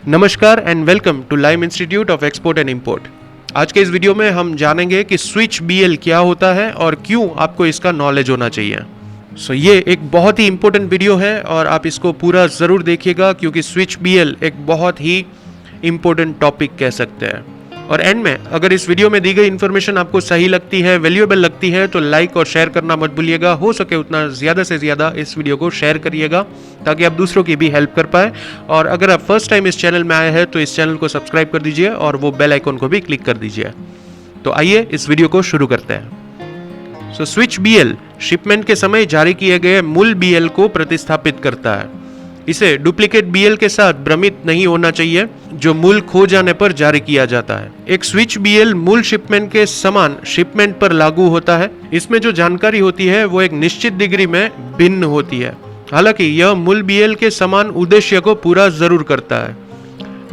नमस्कार and welcome to Lime Institute of export and import. आज के इस वीडियो में हम जानेंगे कि स्विच बीएल क्या होता है और क्यों आपको इसका नॉलेज होना चाहिए। ये एक बहुत ही इंपॉर्टेंट वीडियो है और आप इसको पूरा ज़रूर देखिएगा क्योंकि स्विच बीएल एक बहुत ही इंपॉर्टेंट टॉपिक कह सकते हैं। और एंड में अगर इस वीडियो में दी गई इन्फॉर्मेशन आपको सही लगती है, वैल्यूएबल लगती है तो लाइक और शेयर करना मत भूलिएगा। हो सके उतना ज़्यादा से ज़्यादा इस वीडियो को शेयर करिएगा ताकि आप दूसरों की भी हेल्प कर पाए। और अगर आप फर्स्ट टाइम इस चैनल में आए हैं तो इस चैनल को सब्सक्राइब कर दीजिए और वो बेल आइकन को भी क्लिक कर दीजिए। तो आइए इस वीडियो को शुरू करते हैं। स्विच बीएल शिपमेंट के समय जारी किए गए मूल बीएल को प्रतिस्थापित करता है। इसे डुप्लीकेट बीएल के साथ भ्रमित नहीं होना चाहिए जो मूल खो जाने पर जारी किया जाता है। एक स्विच बीएल मूल शिपमेंट के समान शिपमेंट पर लागू होता है। इसमें जो जानकारी होती है वो एक निश्चित डिग्री में भिन्न होती है। हालांकि यह मूल बीएल के समान उद्देश्य को पूरा जरूर करता है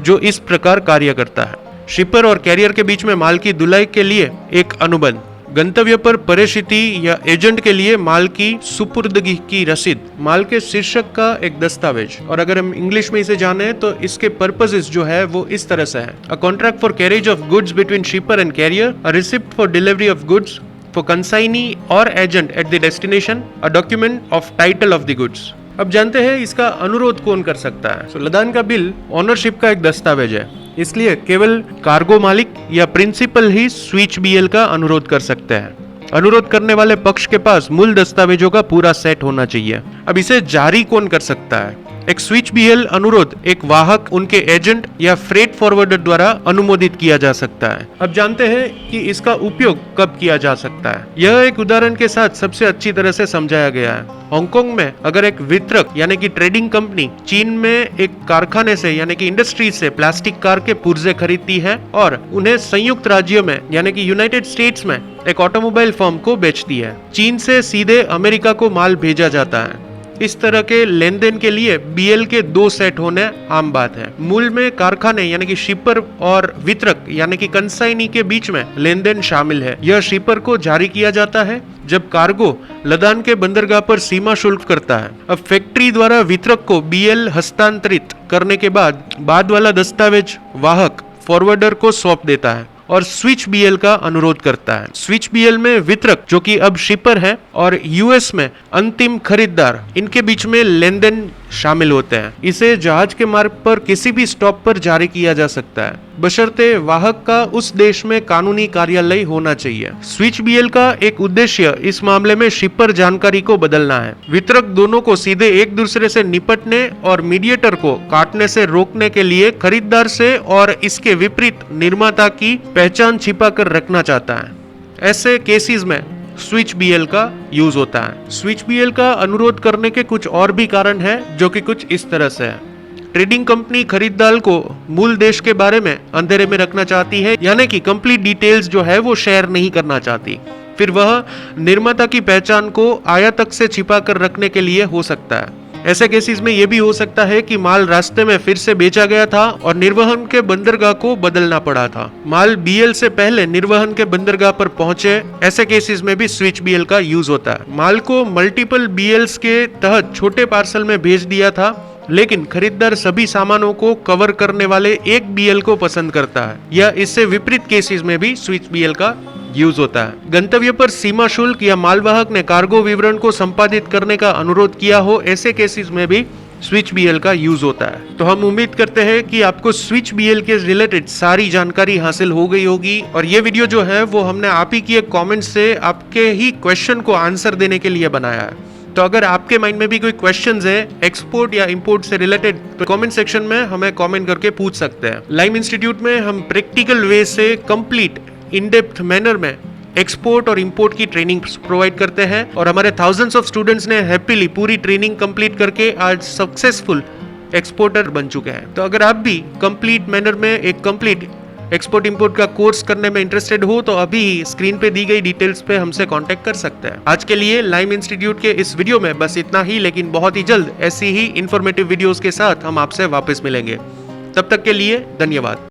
जो इस प्रकार कार्य करता है। शिपर और कैरियर के बीच में माल की ढुलाई के लिए एक अनुबंध, गंतव्य पर प्रेषिती या एजेंट के लिए माल की सुपुर्दगी की रसीद, माल के शीर्षक का एक दस्तावेज। और अगर हम इंग्लिश में इसे जाने तो इसके पर्पसेस जो है वो इस तरह से है। A contract for carriage of goods between shipper and carrier, a receipt for delivery of goods for consignee और agent at the destination, a document of title of the goods. अब जानते हैं इसका अनुरोध कौन कर सकता है। लदान का बिल ओनरशिप का एक दस्तावेज है, इसलिए केवल कार्गो मालिक या प्रिंसिपल ही स्विच बीएल का अनुरोध कर सकते हैं। अनुरोध करने वाले पक्ष के पास मूल दस्तावेजों का पूरा सेट होना चाहिए। अब इसे जारी कौन कर सकता है। एक स्विच बीएल अनुरोध एक वाहक, उनके एजेंट या फ्रेट फॉरवर्डर द्वारा अनुमोदित किया जा सकता है। अब जानते हैं कि इसका उपयोग कब किया जा सकता है। यह एक उदाहरण के साथ सबसे अच्छी तरह से समझाया गया है। हांगकांग में अगर एक वितरक यानी कि ट्रेडिंग कंपनी चीन में एक कारखाने से यानी कि इंडस्ट्री से प्लास्टिक कार के पुर्जे खरीदती है और उन्हें संयुक्त राज्यों में यानी कि यूनाइटेड स्टेट्स में एक ऑटोमोबाइल फर्म को बेचती है, चीन से सीधे अमेरिका को माल भेजा जाता है। इस तरह के लेन देन के लिए बीएल के 2 सेट होने आम बात है। मूल में कारखाने यानी कि शिपर और वितरक यानी कि कंसाइनी के बीच में लेन देन शामिल है। यह शिपर को जारी किया जाता है जब कार्गो लदान के बंदरगाह पर सीमा शुल्क करता है। अब फैक्ट्री द्वारा वितरक को बीएल हस्तांतरित करने के बाद वाला दस्तावेज वाहक फॉरवर्डर को सौंप देता है और स्विच बीएल का अनुरोध करता है। स्विच बीएल में वितरक जो कि अब शिपर है और यूएस में अंतिम खरीदार, इनके बीच में लेन देन शामिल होते हैं। इसे जहाज के मार्ग पर किसी भी स्टॉप पर जारी किया जा सकता है बशर्ते वाहक का उस देश में कानूनी कार्यालय होना चाहिए। स्विच बीएल का एक उद्देश्य इस मामले में शिपर जानकारी को बदलना है। वितरक दोनों को सीधे एक दूसरे से निपटने और मीडिएटर को काटने से रोकने के लिए खरीदार से और इसके विपरीत निर्माता की पहचान छिपा कर रखना चाहता है। ऐसे केसेस में स्विच बीएल का यूज होता है। स्विच बीएल का अनुरोध करने के कुछ और भी कारण है जो कि कुछ इस तरह से है। ट्रेडिंग कंपनी खरीदार को मूल देश के बारे में अंधेरे में रखना चाहती है यानी कि कंप्लीट डिटेल्स जो है वो शेयर नहीं करना चाहती। फिर वह निर्माता की पहचान को आयातक से छिपा कर रखने के लिए हो सकता है। ऐसे केसेस में यह भी हो सकता है कि माल रास्ते में फिर से बेचा गया था और निर्वहन के बंदरगाह को बदलना पड़ा था। माल बीएल से पहले निर्वहन के बंदरगाह पर पहुंचे। ऐसे केसेस में भी स्विच बीएल का यूज होता है। माल को मल्टीपल बीएल्स के तहत छोटे पार्सल में भेज दिया था लेकिन खरीदार सभी सामानों को कवर करने वाले एक बीएल को पसंद करता है, या इससे विपरीत केसेस में भी स्विच बीएल का यूज होता है। गंतव्य पर सीमा शुल्क या मालवाहक ने कार्गो विवरण को संपादित करने का अनुरोध किया हो, ऐसे केसेस में भी स्विच बीएल का यूज होता है। तो हम उम्मीद करते हैं कि आपको स्विच बीएल के रिलेटेड सारी जानकारी हासिल हो गई होगी और ये वीडियो जो है वो हमने आप ही की एक कमेंट से आपके ही क्वेश्चन को आंसर देने के लिए बनाया है। तो अगर आपके माइंड में भी कोई क्वेश्चंस है एक्सपोर्ट या इंपोर्ट से रिलेटेड तो कमेंट सेक्शन में हमें कमेंट करके पूछ सकते हैं। लाइम इंस्टीट्यूट में हम प्रैक्टिकल वे से कंप्लीट इन डेप्थ मैनर में एक्सपोर्ट और इंपोर्ट की ट्रेनिंग प्रोवाइड करते हैं और हमारे थाउजेंड्स ऑफ स्टूडेंट्स ने हैप्पीली पूरी ट्रेनिंग कंप्लीट करके आज सक्सेसफुल एक्सपोर्टर बन चुके हैं। तो अगर आप भी कंप्लीट मैनर में एक कंप्लीट एक्सपोर्ट इंपोर्ट का कोर्स करने में इंटरेस्टेड हो तो अभी स्क्रीन पे दी गई डिटेल्स पे हमसे कांटेक्ट कर सकते हैं। आज के लिए लाइम इंस्टीट्यूट के इस वीडियो में बस इतना ही, लेकिन बहुत ही जल्द ऐसी ही इंफॉर्मेटिव वीडियोस के साथ हम आपसे वापस मिलेंगे। तब तक के लिए धन्यवाद।